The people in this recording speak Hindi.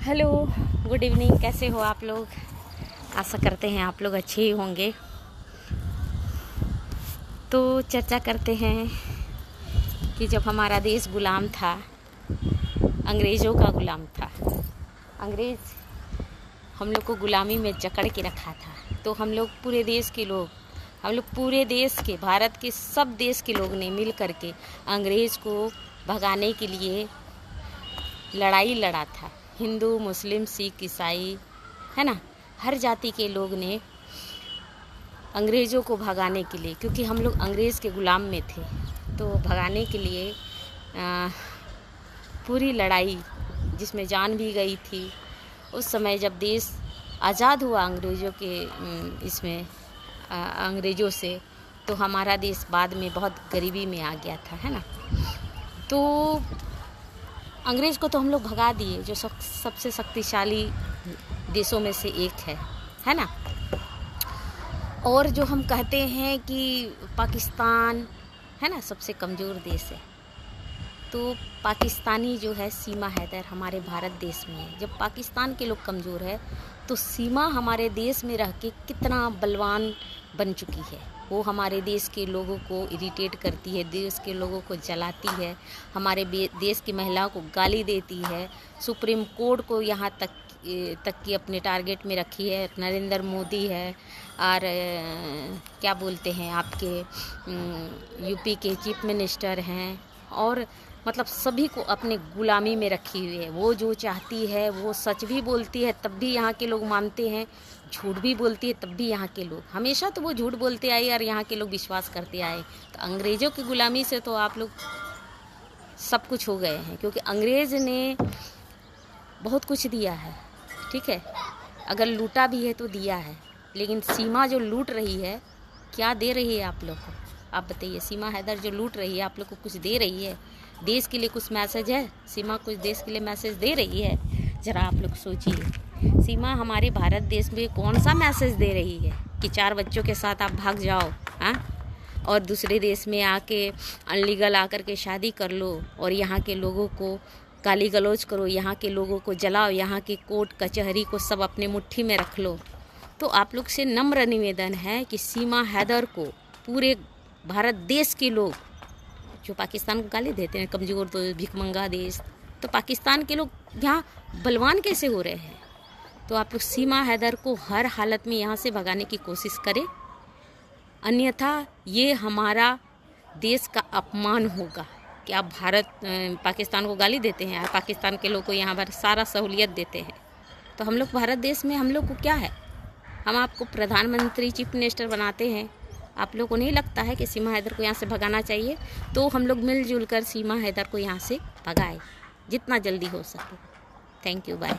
Hello, good evening. कैसे हो आप लोग? आशा करते हैं आप लोग अच्छे ही होंगे। तो चर्चा करते हैं कि जब हमारा देश गुलाम था, अंग्रेज़ों का गुलाम था, अंग्रेज़ हम लोग को गुलामी में जकड़ के रखा था, तो हम लोग पूरे देश के भारत के सब देश के लोग ने मिल कर के अंग्रेज़ को भगाने के लिए लड़ाई लड़ा था। हिंदू, मुस्लिम, सिख, ईसाई, है ना, हर जाति के लोग ने अंग्रेज़ों को भगाने के लिए, क्योंकि हम लोग अंग्रेज़ के ग़ुलाम में थे, तो भगाने के लिए पूरी लड़ाई जिसमें जान भी गई थी। उस समय जब देश आज़ाद हुआ अंग्रेज़ों से, तो हमारा देश बाद में बहुत गरीबी में आ गया था, है ना। तो अंग्रेज़ को तो हम लोग भगा दिए, जो सबसे शक्तिशाली देशों में से एक है ना। और जो हम कहते हैं कि पाकिस्तान है ना सबसे कमज़ोर देश है, तो पाकिस्तानी जो है सीमा हैदर हमारे भारत देश में है। जब पाकिस्तान के लोग कमज़ोर है तो सीमा हमारे देश में रह के कितना बलवान बन चुकी है। वो हमारे देश के लोगों को इरिटेट करती है, देश के लोगों को जलाती है, हमारे देश की महिलाओं को गाली देती है, सुप्रीम कोर्ट को यहाँ तक की अपने टारगेट में रखी है। नरेंद्र मोदी है, और क्या बोलते हैं आपके यूपी के चीफ मिनिस्टर हैं, और मतलब सभी को अपने गुलामी में रखी हुई है। वो जो चाहती है वो सच भी बोलती है, तब भी यहाँ के लोग मानते हैं, झूठ भी बोलती है तब भी यहाँ के लोग, हमेशा तो वो झूठ बोलते आए और यहाँ के लोग विश्वास करते आए। तो अंग्रेज़ों की गुलामी से तो आप लोग सब कुछ हो गए हैं, क्योंकि अंग्रेज़ ने बहुत कुछ दिया है, ठीक है, अगर लूटा भी है तो दिया है, लेकिन सीमा जो लूट रही है, क्या दे रही है आप लोग को? आप बताइए। सीमा हैदर जो लूट रही है, आप लोग को कुछ दे रही है? देश के लिए कुछ मैसेज है? सीमा कुछ देश के लिए मैसेज दे रही है? ज़रा आप लोग सोचिए। सीमा हमारे भारत देश में कौन सा मैसेज दे रही है कि 4 बच्चों के साथ आप भाग जाओ, हाँ, और दूसरे देश में आके अनलीगल आकर के शादी कर लो और यहाँ के लोगों को गाली गलौज करो, यहाँ के लोगों को जलाओ, यहाँ की कोर्ट कचहरी को सब अपने मुट्ठी में रख लो। तो आप लोग से नम्र निवेदन है कि सीमा हैदर को पूरे भारत देश के लोग जो पाकिस्तान को गाली देते हैं कमज़ोर, तो भिखमंगा देश, तो पाकिस्तान के लोग यहाँ बलवान कैसे हो रहे हैं? तो आप लोग सीमा हैदर को हर हालत में यहाँ से भगाने की कोशिश करें, अन्यथा ये हमारा देश का अपमान होगा कि आप पाकिस्तान को गाली देते हैं, पाकिस्तान के लोग को यहाँ पर सारा सहूलियत देते हैं। तो हम लोग भारत देश में हम लोग को क्या है? हम आपको प्रधानमंत्री, चीफ मिनिस्टर बनाते हैं, आप लोग को नहीं लगता है कि सीमा हैदर को यहाँ से भगाना चाहिए? तो हम लोग मिलजुल कर सीमा हैदर को यहाँ से भगाए जितना जल्दी हो सके। Thank you, bye.